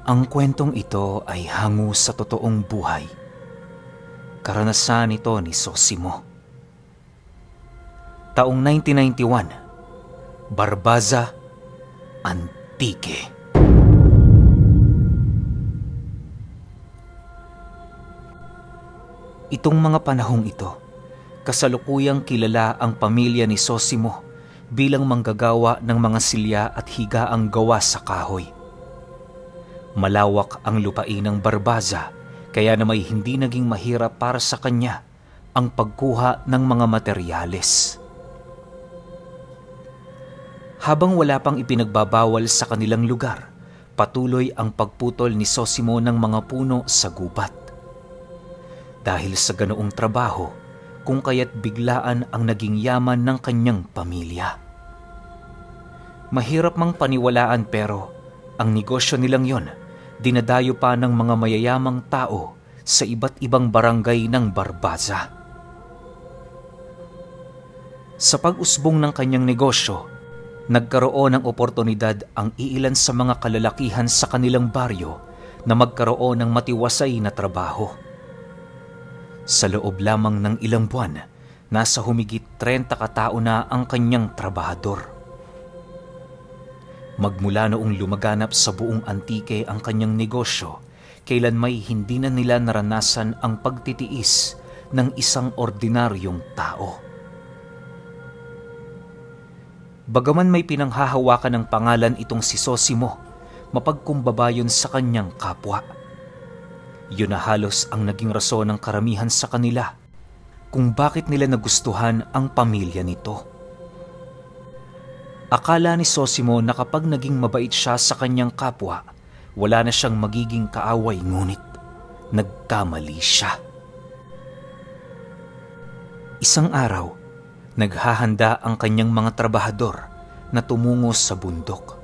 Ang kwentong ito ay hango sa totoong buhay. Karanasan ito ni Sosimo. Taong 1991, Barbaza, Antique. Itong mga panahong ito, kasalukuyang kilala ang pamilya ni Sosimo bilang manggagawa ng mga silya at higaang gawa sa kahoy. Malawak ang lupain ng Barbaza, kaya namay hindi naging mahirap para sa kanya ang pagkuha ng mga materyales. Habang wala pang ipinagbabawal sa kanilang lugar, patuloy ang pagputol ni Sosimo ng mga puno sa gubat. Dahil sa ganoong trabaho, kung kaya't biglaan ang naging yaman ng kanyang pamilya. Mahirap mang paniwalaan pero ang negosyo nilang yon dinadayo pa ng mga mayayamang tao sa iba't ibang barangay ng Barbaza. Sa pag-usbong ng kanyang negosyo, nagkaroon ng oportunidad ang iilan sa mga kalalakihan sa kanilang baryo na magkaroon ng matiwasay na trabaho. Sa loob lamang ng ilang buwan, nasa humigit 30 katao na ang kanyang trabahador. Magmula noong lumaganap sa buong Antique ang kanyang negosyo, kailan may hindi na nila naranasan ang pagtitiis ng isang ordinaryong tao. Bagaman may pinanghahawakan ng pangalan itong si Sosimo, mapagkumbaba yun sa kanyang kapwa. Yun na halos ang naging rason ng karamihan sa kanila kung bakit nila nagustuhan ang pamilya nito. Akala ni Sosimo na kapag naging mabait siya sa kanyang kapwa, wala na siyang magiging kaaway, ngunit nagkamali siya. Isang araw, naghahanda ang kanyang mga trabahador na tumungo sa bundok.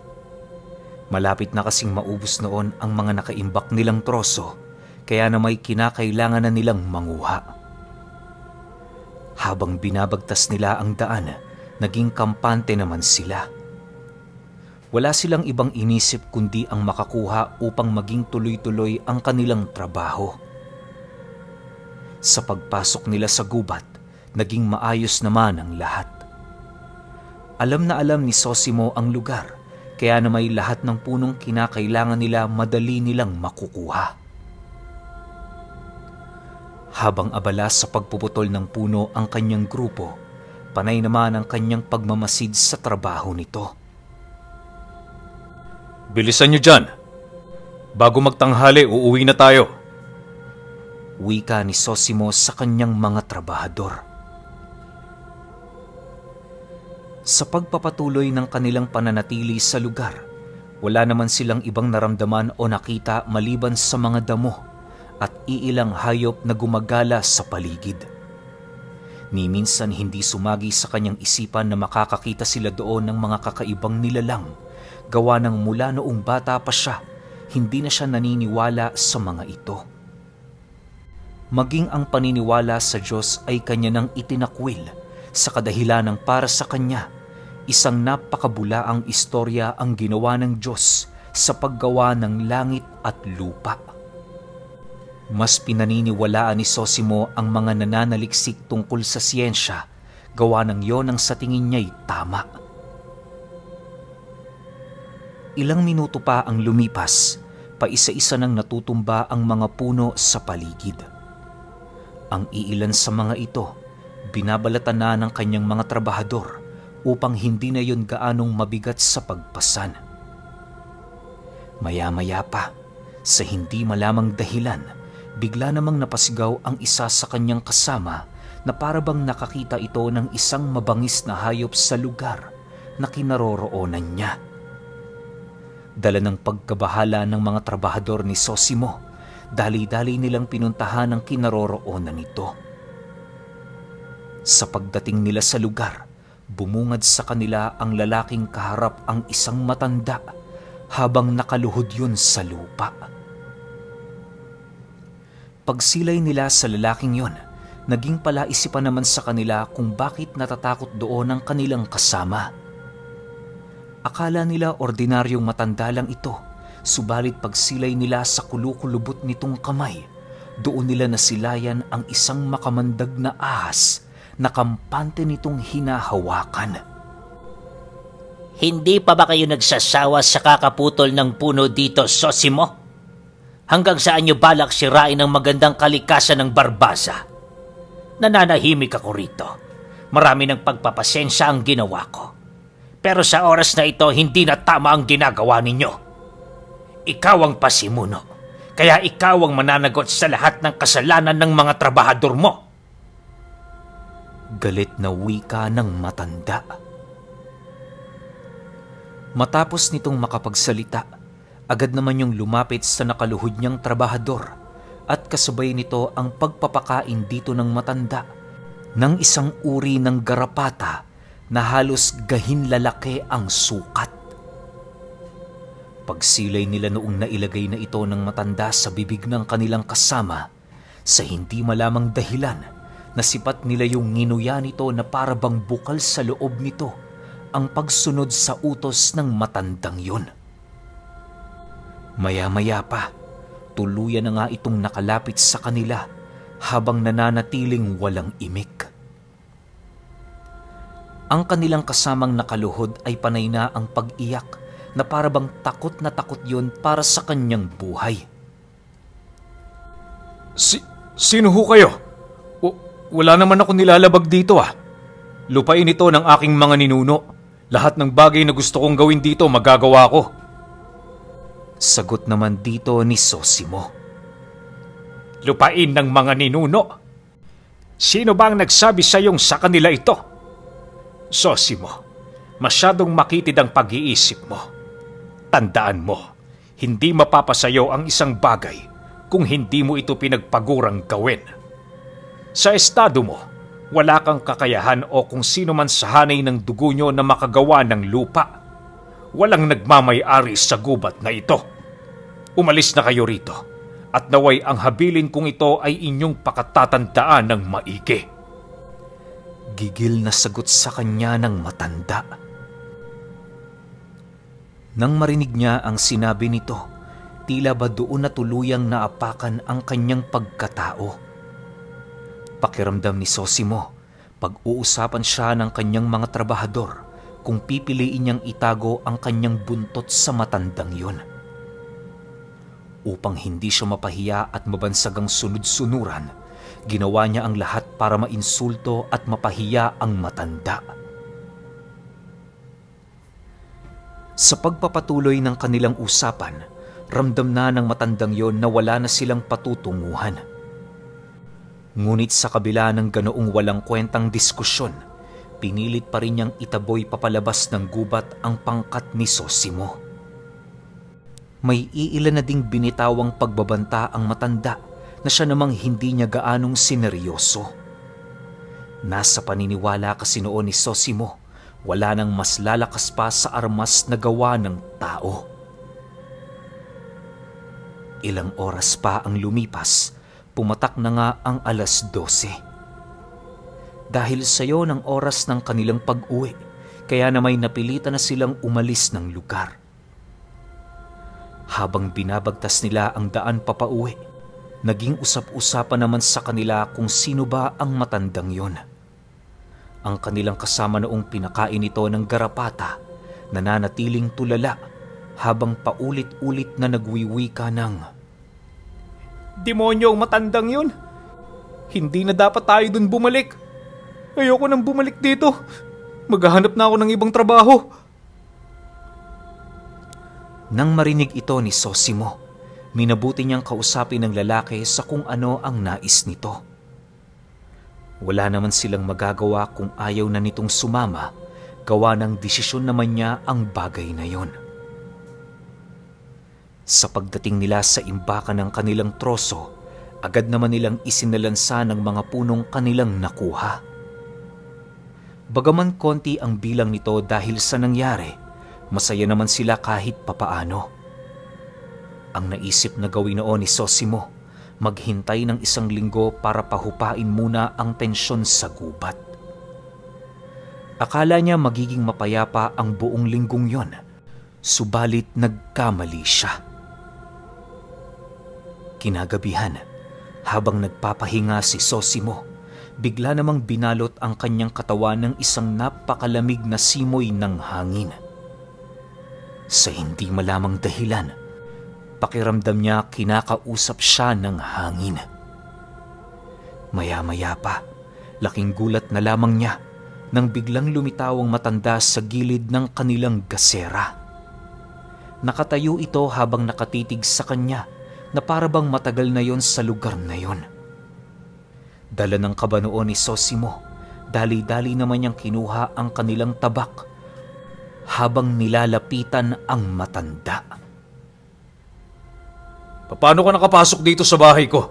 Malapit na kasing maubos noon ang mga nakaimbak nilang troso, kaya na may kinakailangan na nilang manguha. Habang binabagtas nila ang daan, naging kampante naman sila. Wala silang ibang inisip kundi ang makakuha upang maging tuloy-tuloy ang kanilang trabaho. Sa pagpasok nila sa gubat, naging maayos naman ang lahat. Alam na alam ni Sosimo ang lugar, kaya na may lahat ng punong kinakailangan nila madali nilang makukuha. Habang abala sa pagpuputol ng puno ang kanyang grupo, panay naman ang kanyang pagmamasid sa trabaho nito. Bilisan niyo dyan! Bago magtanghali, uuwi na tayo! Wika ni Sosimo sa kanyang mga trabahador. Sa pagpapatuloy ng kanilang pananatili sa lugar, wala naman silang ibang naramdaman o nakita maliban sa mga damo at iilang hayop na gumagala sa paligid. Ni minsan hindi sumagi sa kanyang isipan na makakakita sila doon ng mga kakaibang nilalang, gawa ng mula noong bata pa siya, hindi na siya naniniwala sa mga ito. Maging ang paniniwala sa Diyos ay kanya nang itinakwil sa kadahilanang para sa kanya, isang napakabulaang istorya ang ginawa ng Diyos sa paggawa ng langit at lupa. Mas pinaniniwalaan ni Sosimo ang mga nananaliksik tungkol sa siyensya, gawa ng yon ang sa tingin niya'y tama. Ilang minuto pa ang lumipas, paisa-isa nang natutumba ang mga puno sa paligid. Ang iilan sa mga ito, binabalatan na ng kanyang mga trabahador upang hindi na yon gaanong mabigat sa pagpasan. Maya-maya pa, sa hindi malamang dahilan, bigla namang napasigaw ang isa sa kanyang kasama na parabang nakakita ito ng isang mabangis na hayop sa lugar na kinaroroonan niya. Dala ng pagkabahala ng mga trabahador ni Sosimo, dali-dali nilang pinuntahan ang kinaroroonan nito. Sa pagdating nila sa lugar, bumungad sa kanila ang lalaking kaharap ang isang matanda habang nakaluhod yun sa lupa. Pagsilay nila sa lalaking yon, naging palaisipan naman sa kanila kung bakit natatakot doon ang kanilang kasama. Akala nila ordinaryong matanda lang ito, Subalit pagsilay nila sa kulukulubot nitong kamay, doon nila nasilayan ang isang makamandag na ahas na kampante nitong hinahawakan. Hindi pa ba kayo nagsasawa sa kakaputol ng puno dito, Sosimo? Hanggang saan nyo balak sirain ang magandang kalikasan ng Barbasa? Nananahimik ako rito. Marami ng pagpapasensya ang ginawa ko. Pero sa oras na ito, hindi na tama ang ginagawa ninyo. Ikaw ang pasimuno, kaya ikaw ang mananagot sa lahat ng kasalanan ng mga trabahador mo. Galit na wika ng matanda. Matapos nitong makapagsalita, agad naman yung lumapit sa nakaluhod niyang trabahador at kasabay nito ang pagpapakain dito ng matanda ng isang uri ng garapata na halos gahin lalaki ang sukat. Pagsilay nila noong nailagay na ito ng matanda sa bibig ng kanilang kasama, sa hindi malamang dahilan, nasipat nila yung nginuya nito na para bang bukal sa loob nito ang pagsunod sa utos ng matandang yun. Maya-maya pa, tuluyan na nga itong nakalapit sa kanila habang nananatiling walang imik. Ang kanilang kasamang nakaluhod ay panay na ang pag-iyak na para bang takot na takot yun para sa kanyang buhay. Sino ho kayo? Wala naman ako nilalabag dito ah. Lupain ito ng aking mga ninuno. Lahat ng bagay na gusto kong gawin dito magagawa ko. Sagot naman dito ni Sosimo. Lupain ng mga ninuno? Sino ba ang nagsabi sa iyong sa kanila ito? Sosimo, masyadong makitid ang pag-iisip mo. Tandaan mo, hindi mapapasayo ang isang bagay kung hindi mo ito pinagpagurang gawin. Sa estado mo, wala kang kakayahan o kung sino man sa hanay ng dugo nyo na makagawa ng lupa. Walang nagmamay-ari sa gubat na ito. Umalis na kayo rito at naway ang habilin kung ito ay inyong pakatatandaan ng maigi. Gigil na sagot sa kanya ng matanda. Nang marinig niya ang sinabi nito, tila ba doon na tuluyang naapakan ang kanyang pagkatao. Pakiramdam ni Sosimo, pag-uusapan siya ng kanyang mga trabahador kung pipiliin niyang itago ang kanyang buntot sa matandang yun. Upang hindi siya mapahiya at mabansag ang sunod-sunuran, ginawa niya ang lahat para mainsulto at mapahiya ang matanda. Sa pagpapatuloy ng kanilang usapan, ramdam na ng matandang yon na wala na silang patutunguhan. Ngunit sa kabila ng ganoong walang kwentang diskusyon, pinilit pa rin niyang itaboy papalabas ng gubat ang pangkat ni Sosimo. May iilan na ding binitawang pagbabanta ang matanda na siya namang hindi niya gaanong sineryoso. Nasa paniniwala kasi noon ni Sosimo, wala nang mas lalakas pa sa armas na gawa ng tao. Ilang oras pa ang lumipas, pumatak na nga ang 12:00. Dahil sayo ng oras ng kanilang pag-uwi, kaya na may napilitan na silang umalis ng lugar. Habang binabagtas nila ang daan papauwi, naging usap-usapan naman sa kanila kung sino ba ang matandang yon. Ang kanilang kasama noong pinakain ito ng garapata, nananatiling tulala habang paulit-ulit na nagwiwika ng, "Demonyo ang matandang yun! Hindi na dapat tayo dun bumalik! Ayoko nang bumalik dito! Maghahanap na ako ng ibang trabaho!" Nang marinig ito ni Sosimo, minabuti niyang kausapin ng lalaki sa kung ano ang nais nito. Wala naman silang magagawa kung ayaw na nitong sumama, gawa ng desisyon naman niya ang bagay na yon. Sa pagdating nila sa imbakan ng kanilang troso, agad naman nilang isinalansa ng mga punong kanilang nakuha. Bagaman konti ang bilang nito dahil sa nangyari, masaya naman sila kahit papaano. Ang naisip na gawin noon ni Sosimo, maghintay ng 1 linggo para pahupain muna ang tensyon sa gubat. Akala niya magiging mapayapa ang buong linggong yon, subalit nagkamali siya. Kinagabihan, habang nagpapahinga si Sosimo, bigla namang binalot ang kanyang katawan ng isang napakalamig na simoy ng hangin. Sa hindi malamang dahilan, pakiramdam niya kinakausap siya ng hangin. Maya-maya pa, laking gulat na lamang niya nang biglang lumitaw ang matanda sa gilid ng kanilang gasera. Nakatayo ito habang nakatitig sa kanya na para bang matagal na yon sa lugar na yon. Dala ng kaba noon ni Sosimo, dali-dali naman niyang kinuha ang kanilang tabak habang nilalapitan ang matanda. Paano ka nakapasok dito sa bahay ko?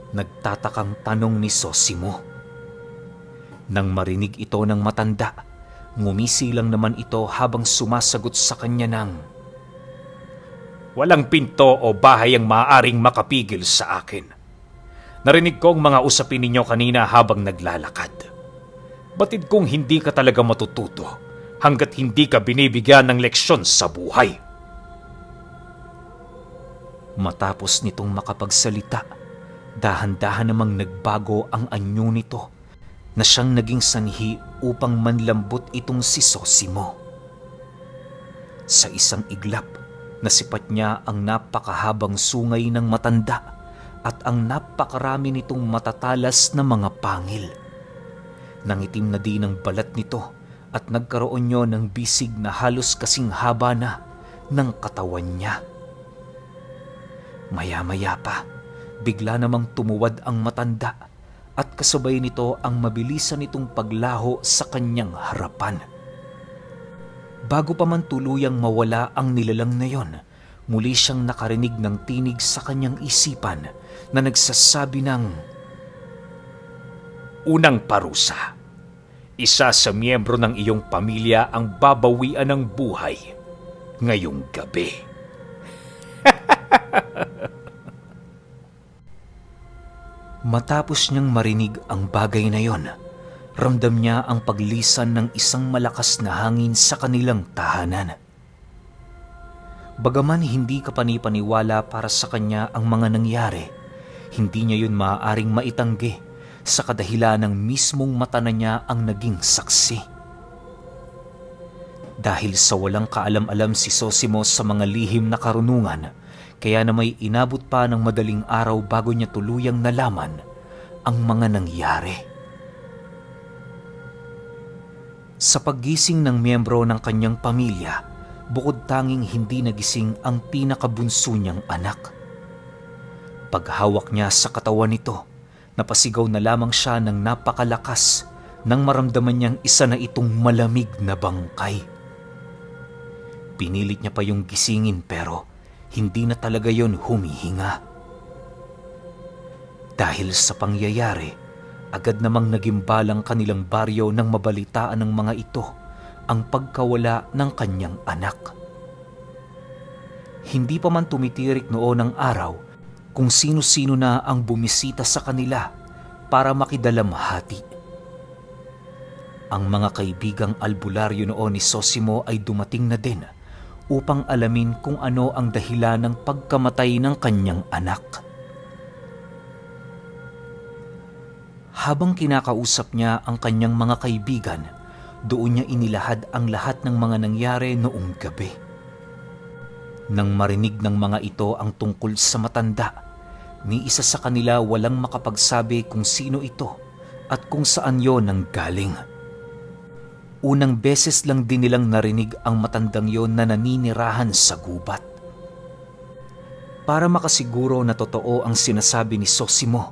Nagtatakang tanong ni Sosimo. Nang marinig ito ng matanda, ngumisi lang naman ito habang sumasagot sa kanya ng, "Walang pinto o bahay ang maaaring makapigil sa akin. Narinig ko ang mga usapin ninyo kanina habang naglalakad. Batid kong hindi ka talaga matututo hanggat hindi ka binibigyan ng leksyon sa buhay." Matapos nitong makapagsalita, dahan-dahan namang nagbago ang anyo nito na siyang naging sanhi upang manlambot itong si Sosimo. Sa isang iglap, nasipat niya ang napakahabang sungay ng matanda at ang napakarami nitong matatalas na mga pangil. Nangitim na din ang balat nito at nagkaroon niya ng bisig na halos kasing haba na ng katawan niya. Maya-maya pa, bigla namang tumuwad ang matanda at kasabay nito ang mabilisan nitong paglaho sa kanyang harapan. Bago pa man tuluyang mawala ang nilalang na yon, muli siyang nakarinig ng tinig sa kanyang isipan na nagsasabi ng, "Unang parusa. Isa sa miyembro ng iyong pamilya ang babawian ng buhay ngayong gabi." Matapos niyang marinig ang bagay na yon, ramdam niya ang paglisan ng isang malakas na hangin sa kanilang tahanan. Bagaman hindi kapanipaniwala para sa kanya ang mga nangyari, hindi niya yun maaaring maitanggi sa kadahilan ng mismong mata na niya ang naging saksi. Dahil sa walang kaalam-alam si Sosimo sa mga lihim na karunungan, kaya na may inabot pa ng madaling araw bago niya tuluyang nalaman ang mga nangyari. Sa paggising ng miyembro ng kanyang pamilya, bukod tanging hindi nagising ang pinakabunso niyang anak. Paghawak niya sa katawan nito, napasigaw na lamang siya ng napakalakas nang maramdaman niyang isa na itong malamig na bangkay. Pinilit niya pa yung gisingin pero hindi na talaga yon humihinga. Dahil sa pangyayari, agad namang nagimbalang kanilang baryo nang mabalitaan ng mga ito ang pagkawala ng kanyang anak. Hindi pa man tumitirik noon ang araw kung sino-sino na ang bumisita sa kanila para makidalamhati. Ang mga kaibigang albularyo noon ni Sosimo ay dumating na din upang alamin kung ano ang dahilan ng pagkamatay ng kanyang anak. Habang kinakausap niya ang kanyang mga kaibigan, doon niya inilahad ang lahat ng mga nangyari noong gabi. Nang marinig ng mga ito ang tungkol sa matanda, ni isa sa kanila walang makapagsabi kung sino ito at kung saan yon nanggaling. Unang beses lang din nilang narinig ang matandang yon na naninirahan sa gubat. Para makasiguro na totoo ang sinasabi ni Sosimo,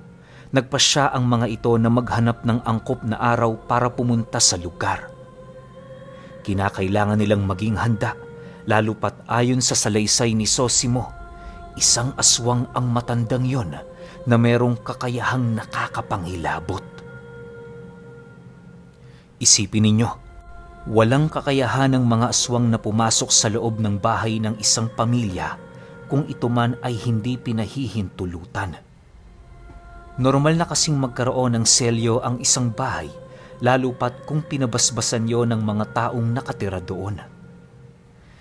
nagpasya ang mga ito na maghanap ng angkop na araw para pumunta sa lugar. Kinakailangan nilang maging handa, lalo pat ayon sa salaysay ni Sosimo, isang aswang ang matandang yon na merong kakayahang nakakapangilabot. Isipin ninyo, walang kakayahan ng mga aswang na pumasok sa loob ng bahay ng isang pamilya kung ito man ay hindi pinahihintulutan. Normal na kasing magkaroon ng selyo ang isang bahay, lalo pat kung pinabasbasan yon ng mga taong nakatira doon.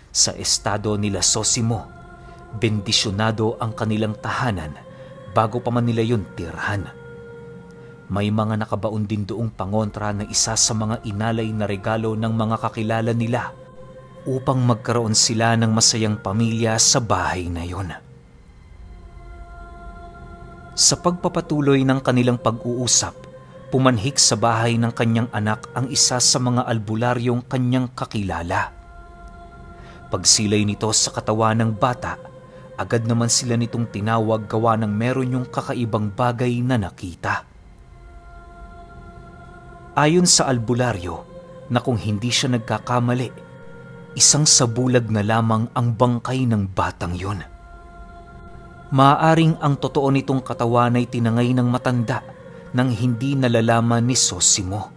Sa estado nila Sosimo, Bendisyonado ang kanilang tahanan bago pa man nila yun tirhan. May mga nakabaon din doong pangontra na isa sa mga inalay na regalo ng mga kakilala nila upang magkaroon sila ng masayang pamilya sa bahay na yon. Sa pagpapatuloy ng kanilang pag-uusap, pumanhik sa bahay ng kanyang anak ang isa sa mga albularyong kanyang kakilala. Pagsilay nito sa katawan ng bata, agad naman sila nitong tinawag gawa ng meron yung kakaibang bagay na nakita. Ayon sa albularyo, na kung hindi siya nagkakamali, isang sabulag na lamang ang bangkay ng batang yon. Maaaring ang totoo nitong katawan ay tinangay ng matanda nang hindi nalalaman ni Sosimo.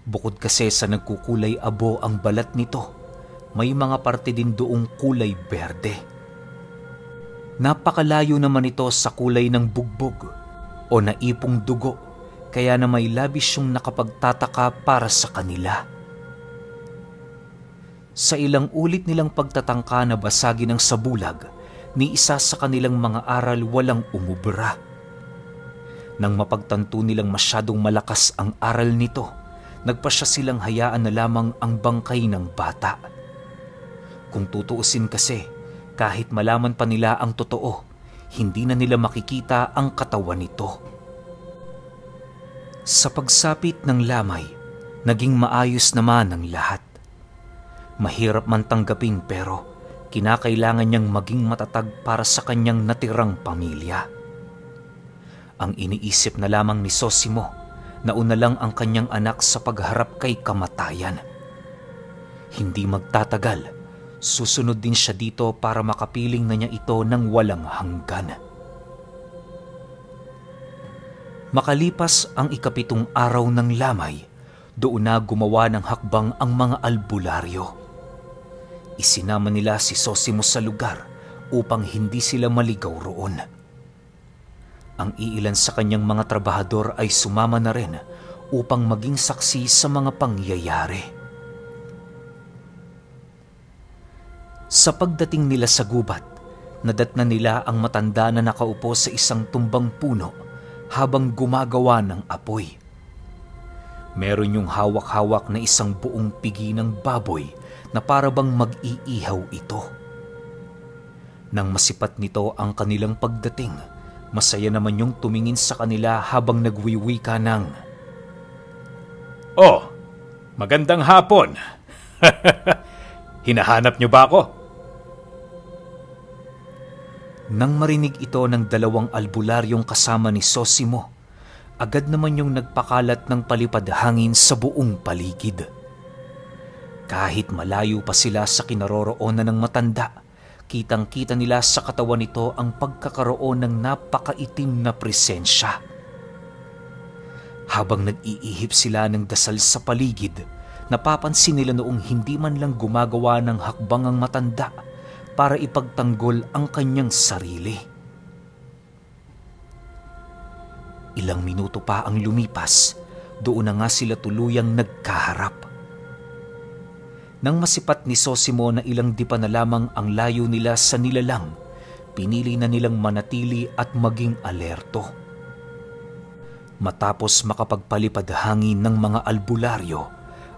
Bukod kasi sa nagkukulay abo ang balat nito, may mga parte din doong kulay berde. Napakalayo naman ito sa kulay ng bugbog o naipong dugo, kaya na may labis yung nakapagtataka para sa kanila. Sa ilang ulit nilang pagtatangka na basagin ang sabulag, ni isa sa kanilang mga aral walang umubra. Nang mapagtanto nilang masyadong malakas ang aral nito, nagpasya silang hayaan na lamang ang bangkay ng bata. Kung tutuusin kasi, kahit malaman pa nila ang totoo, hindi na nila makikita ang katawan nito. Sa pagsapit ng lamay, naging maayos naman ang lahat. Mahirap man tanggapin pero kinakailangan niyang maging matatag para sa kanyang natirang pamilya. Ang iniisip na lamang ni Sosimo, nauna lang ang kanyang anak sa pagharap kay kamatayan. Hindi magtatagal, susunod din siya dito para makapiling na niya ito ng walang hanggan. Makalipas ang 7 araw ng lamay, doon na gumawa ng hakbang ang mga albularyo. Isinama nila si Sosimo sa lugar upang hindi sila maligaw roon. Ang iilan sa kanyang mga trabahador ay sumama na rin upang maging saksi sa mga pangyayari. Sa pagdating nila sa gubat, nadatnan nila ang matanda na nakaupo sa isang tumbang puno habang gumagawa ng apoy. Meron yung hawak-hawak na isang buong pigi ng baboy na parabang mag-iihaw ito. Nang masipat nito ang kanilang pagdating, masaya naman yung tumingin sa kanila habang nagwiwika ng, "Oh, magandang hapon. Hinahanap niyo ba ako?" Nang marinig ito ng 2 albularyong kasama ni Sosimo, agad naman yung nagpakalat ng palipad hangin sa buong paligid. Kahit malayo pa sila sa kinaroroonan ng matanda, kitang-kita nila sa katawan nito ang pagkakaroon ng napakaitim na presensya. Habang nag-iihip sila ng dasal sa paligid, napapansin nila noong hindi man lang gumagawa ng hakbang ang matanda para ipagtanggol ang kanyang sarili. Ilang minuto pa ang lumipas, doon na nga sila tuluyang nagkaharap. Nang masipat ni Sosimo na ilang dipa na lamang ang layo nila sa nilalang, pinili na nilang manatili at maging alerto. Matapos makapagpalipad hangin ng mga albularyo,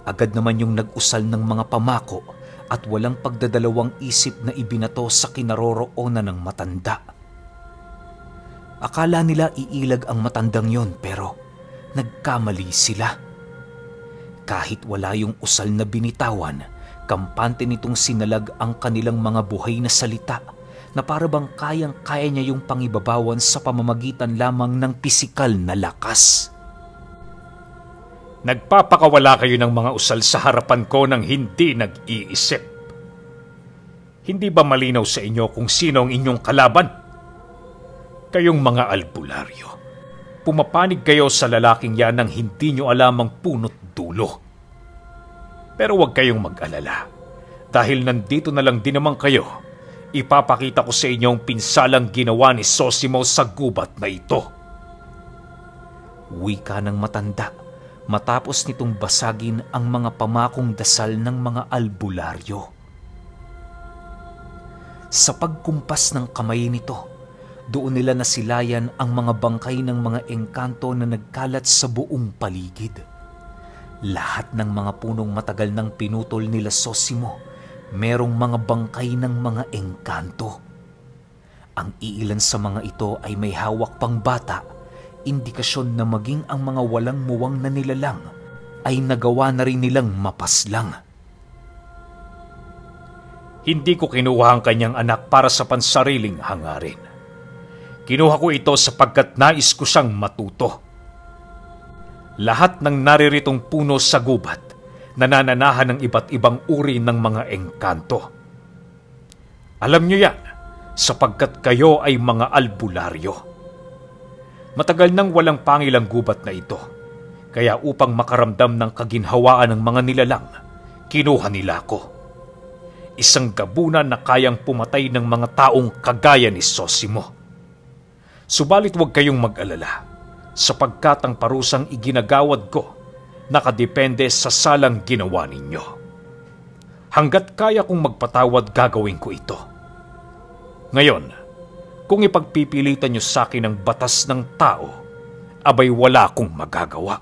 agad naman yung nag-usal ng mga pamako at walang pagdadalawang isip na ibinato sa kinaroroonan ng matanda. Akala nila iilag ang matandang yon pero nagkamali sila. Kahit wala yung usal na binitawan, kampante nitong sinalag ang kanilang mga buhay na salita na parabang kayang-kaya niya yung pangibabawan sa pamamagitan lamang ng pisikal na lakas. "Nagpapakawala kayo ng mga usal sa harapan ko nang hindi nag-iisip. Hindi ba malinaw sa inyo kung sino ang inyong kalaban? Kayong mga albularyo, pumapanig kayo sa lalaking yan nang hindi nyo alam ang punot dulo. Pero huwag kayong mag-alala, dahil nandito na lang din naman kayo, ipapakita ko sa inyo ang pinsalang ginawa ni Sosimo sa gubat na ito." Wika ng matanda matapos nitong basagin ang mga pamakong dasal ng mga albularyo. Sa pagkumpas ng kamay nito, doon nila nasilayan ang mga bangkay ng mga engkanto na nagkalat sa buong paligid. Lahat ng mga punong matagal nang pinutol nila Sosimo, merong mga bangkay ng mga engkanto. Ang iilan sa mga ito ay may hawak pang bata, indikasyon na maging ang mga walang muwang na nilalang ay nagawa na rin nilang mapaslang. Hindi ko kinuha ang kanyang anak para sa pansariling hangarin. Kinuha ko ito sapagkat nais ko siyang matuto. Lahat ng nariritong puno sa gubat, nanananahan ng iba't ibang uri ng mga engkanto. Alam niyo yan, sapagkat kayo ay mga albularyo. Matagal nang walang pangil ang gubat na ito, kaya upang makaramdam ng kaginhawaan ng mga nilalang, kinuha nila ako. Isang gabunan na kayang pumatay ng mga taong kagaya ni Sosimo. Subalit huwag kayong mag-alala, sapagkat ang parusang iginagawad ko nakadepende sa salang ginawa ninyo. Hanggat kaya kong magpatawad, gagawin ko ito. Ngayon, kung ipagpipilitan nyo sa akin ang batas ng tao, abay wala akong magagawa.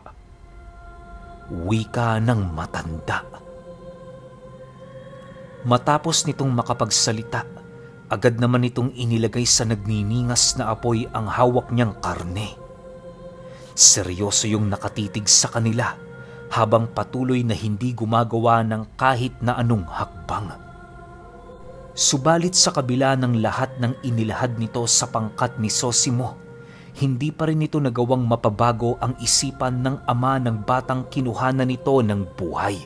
Wika ng matanda. Matapos nitong makapagsalita, agad naman itong inilagay sa nagniningas na apoy ang hawak niyang karne. Seryoso yung nakatitig sa kanila habang patuloy na hindi gumagawa ng kahit na anong hakbang. Subalit sa kabila ng lahat ng inilahad nito sa pangkat ni Sosimo, hindi pa rin ito nagawang mapabago ang isipan ng ama ng batang kinuhanan nito ng buhay.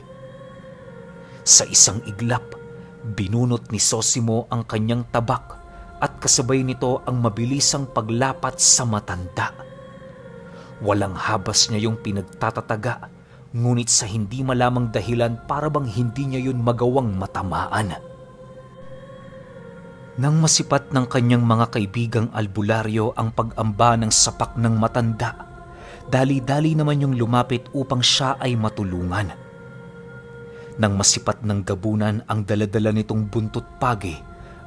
Sa isang iglap, binunot ni Sosimo ang kanyang tabak at kasabay nito ang mabilisang paglapat sa matanda. Walang habas niya yung pinagtatataga, ngunit sa hindi malamang dahilan para bang hindi niya yun magawang matamaan. Nang masipat ng kanyang mga kaibigang albularyo ang pag-amba ng sapak ng matanda, dali-dali naman yung lumapit upang siya ay matulungan. Nang masipat ng gabunan ang daladala nitong buntot pagi,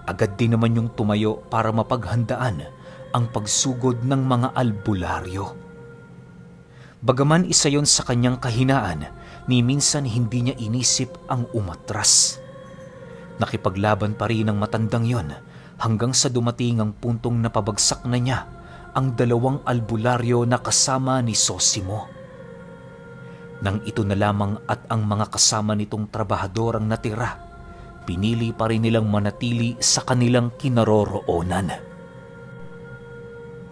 agad din naman yung tumayo para mapaghandaan ang pagsugod ng mga albularyo. Bagaman isa yon sa kanyang kahinaan, ni minsan hindi niya inisip ang umatras. Nakipaglaban pa rin ang matandang yon hanggang sa dumating ang puntong napabagsak na niya ang dalawang albularyo na kasama ni Sosimo. Nang ito na lamang at ang mga kasama nitong trabahador ang natira, pinili pa rin nilang manatili sa kanilang kinaroroonan.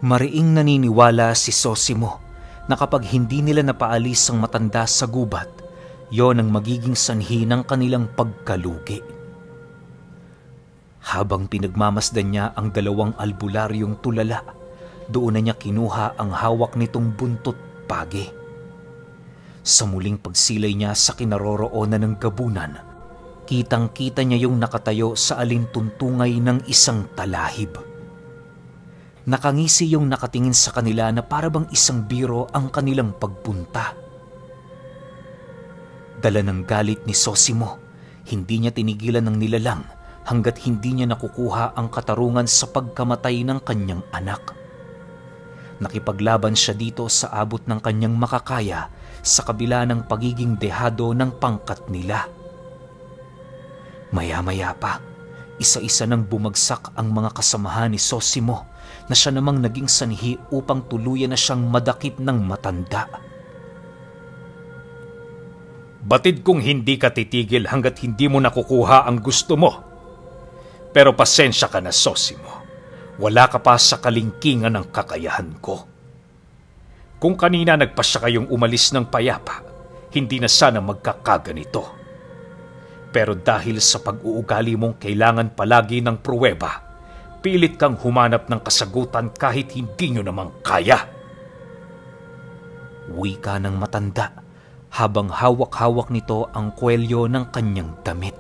Mariing naniniwala si Sosimo na kapag hindi nila napaalis ang matanda sa gubat, yon ang magiging sanhi ng kanilang pagkalugi. Habang pinagmamasdan niya ang dalawang albularyong tulala, doon na niya kinuha ang hawak nitong buntot pagi. Sa muling pagsilay niya sa kinaroroonan ng gabunan, kitang-kita niya yung nakatayo sa alintuntungay ng isang talahib. Nakangisi yung nakatingin sa kanila na parabang isang biro ang kanilang pagpunta. Dala ng galit ni Sosimo, hindi niya tinigilan ng nilalang hanggat hindi niya nakukuha ang katarungan sa pagkamatay ng kanyang anak. Nakipaglaban siya dito sa abot ng kanyang makakaya sa kabila ng pagiging dehado ng pangkat nila. Maya-maya pa, isa-isa nang bumagsak ang mga kasamahan ni Sosimo na siya namang naging sanhi upang tuluyan na siyang madakip ng matanda. Batid kong hindi ka titigil hanggat hindi mo nakukuha ang gusto mo. Pero pasensya ka na, Sosimo. Wala ka pa sa kalingkingan ng kakayahan ko. Kung kanina nagpasya kayong umalis ng payapa, hindi na sana magkakaganito. Pero dahil sa pag-uugali mong kailangan palagi ng pruweba, pilit kang humanap ng kasagutan kahit hindi nyo namang kaya. Wika ng matanda habang hawak-hawak nito ang kwelyo ng kanyang damit.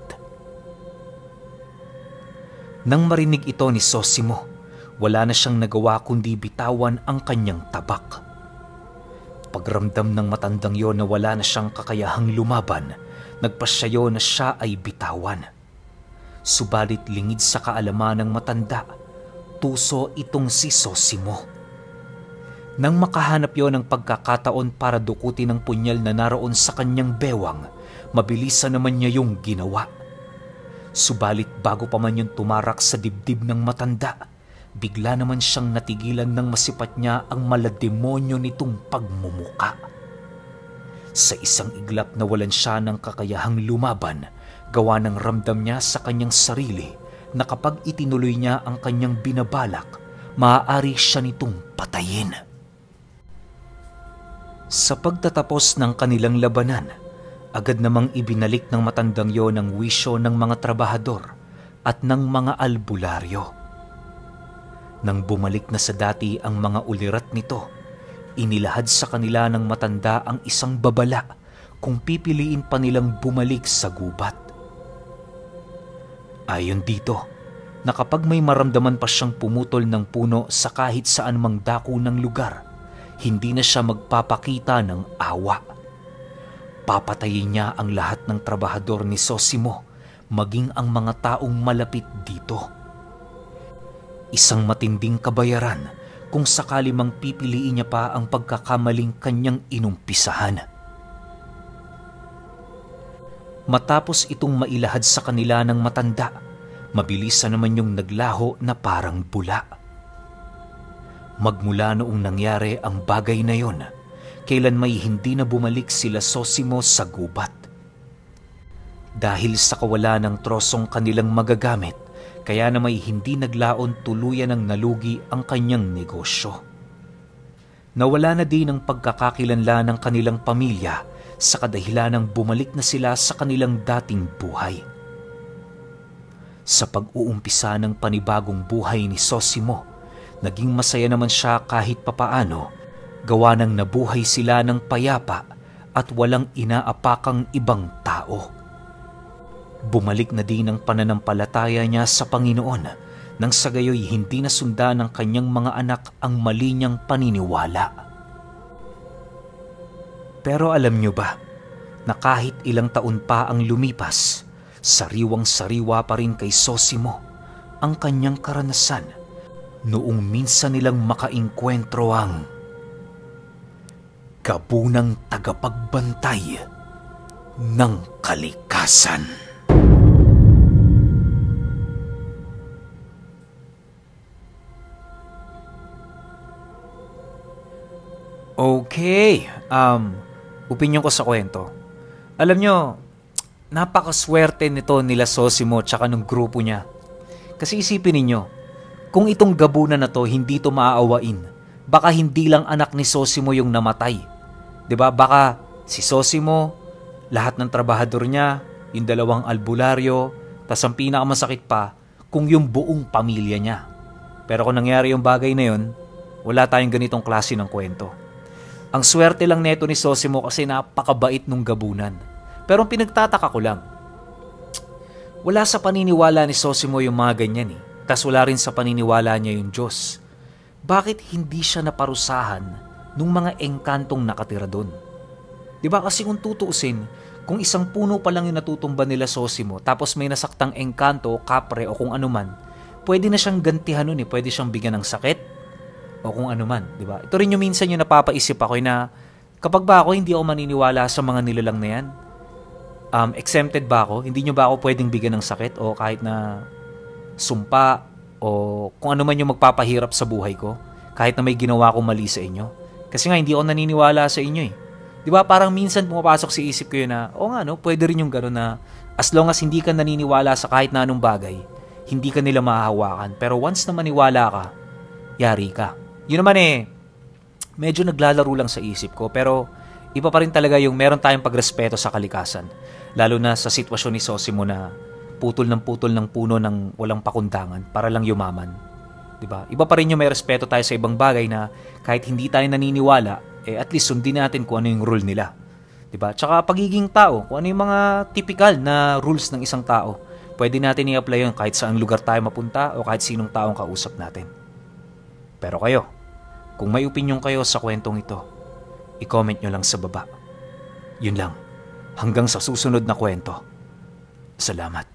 Nang marinig ito ni Sosimo, wala na siyang nagawa kundi bitawan ang kanyang tabak. Pagramdam ng matandang yon na wala na siyang kakayahang lumaban, nagpasyayo na siya ay bitawan. Subalit lingid sa kaalaman ng matanda, tuso itong si Sosimo. Nang makahanap yon ng pagkakataon para dukutin ang punyal na naroon sa kanyang bewang, mabilisan naman niya yung ginawa. Subalit bago pa man yung tumarak sa dibdib ng matanda, bigla naman siyang natigilan nang masipat niya ang malademonyo nitong pagmumuka. Sa isang iglap nawalan siya ng kakayahang lumaban, gawa ng ramdam niya sa kanyang sarili na kapag itinuloy niya ang kanyang binabalak, maaari siya nitong patayin. Sa pagtatapos ng kanilang labanan, agad namang ibinalik ng matandang yon ang wisyo ng mga trabahador at ng mga albularyo. Nang bumalik na sa dati ang mga ulirat nito, inilahad sa kanila ng matanda ang isang babala kung pipiliin pa nilang bumalik sa gubat. Ayon dito, na kapag may maramdaman pa siyang pumutol ng puno sa kahit saan mang dako ng lugar, hindi na siya magpapakita ng awa. Papatayin niya ang lahat ng trabahador ni Sosimo, maging ang mga taong malapit dito. Isang matinding kabayaran kung sakali mang pipiliin niya pa ang pagkakamaling kanyang inumpisahan. Matapos itong mailahad sa kanila ng matanda, mabilisan naman yung naglaho na parang bula. Magmula noong nangyari ang bagay na yon, kailan may hindi na bumalik sila Sosimo sa gubat. Dahil sa kawalan ng trosong kanilang magagamit, kaya na may hindi naglaon tuluyan ng nalugi ang kanyang negosyo. Nawala na din ang pagkakakilanlan ng kanilang pamilya sa kadahilan ng bumalik na sila sa kanilang dating buhay. Sa pag-uumpisa ng panibagong buhay ni Sosimo, naging masaya naman siya kahit papaano, gawa ng nabuhay sila ng payapa at walang inaapakang ibang tao. Bumalik na din ang pananampalataya niya sa Panginoon nang sa gayoy hindi na sundan ng kanyang mga anak ang mali niyang paniniwala. Pero alam niyo ba na kahit ilang taon pa ang lumipas, sariwang-sariwa pa rin kay Sosimo ang kanyang karanasan noong minsan nilang makainkwentro ang gabunang tagapagbantay ng kalikasan. Okay, opinion ko sa kwento. Alam nyo, napakaswerte nito nila Sosimo tsaka ng grupo niya. Kasi isipin ninyo, kung itong gabunan na to hindi to maaawain, baka hindi lang anak ni Sosimo yung namatay. 'Di ba? Baka si Sosimo, lahat ng trabahador niya, yung dalawang albularyo, tas ang pinakamasakit pa, kung yung buong pamilya niya. Pero kung nangyari yung bagay na yun, wala tayong ganitong klase ng kwento. Ang swerte lang neto ni Sosimo kasi napakabait nung gabunan. Pero ang pinagtataka ko lang, wala sa paniniwala ni Sosimo yung mga ganyan eh. Tas wala rin sa paniniwala niya yung Diyos. Bakit hindi siya naparusahan nung mga engkantong nakatira doon? Diba kasi kung tutuusin, kung isang puno pa lang yung natutumba nila Sosimo, tapos may nasaktang engkanto, kapre o kung anuman, pwede na siyang gantihan nun eh. Pwede siyang bigyan ng sakit o kung anuman, di ba? Ito rin yung minsan yung napapaisip ako na kapag ba ako hindi ako maniniwala sa mga nilalang na yan, exempted ba ako? Hindi nyo ba ako pwedeng bigyan ng sakit o kahit na sumpa o kung ano man yung magpapahirap sa buhay ko kahit na may ginawa akong mali sa inyo? Kasi nga hindi ako naniniwala sa inyo eh. Di ba parang minsan pumapasok sa isip ko yun na nga no, pwede rin yung gano'n na as long as hindi ka naniniwala sa kahit na anong bagay, hindi ka nila mahahawakan. Pero once na maniwala ka, yari ka. Yun naman eh, medyo naglalaro lang sa isip ko. Pero iba pa rin talaga yung meron tayong pagrespeto sa kalikasan. Lalo na sa sitwasyon ni Sosimo na putol ng puno ng walang pakundangan para lang yumaman. Diba? Iba pa rin yung may respeto tayo sa ibang bagay na kahit hindi tayo naniniwala, at least sundin natin kung ano yung rule nila. Diba? Tsaka pagiging tao, kung ano yung mga typical na rules ng isang tao, pwede natin i-apply yun kahit saan lugar tayo mapunta o kahit sinong taong kausap natin. Pero kayo, kung may opinion kayo sa kwentong ito, i-comment nyo lang sa baba. Yun lang. Hanggang sa susunod na kwento. Salamat.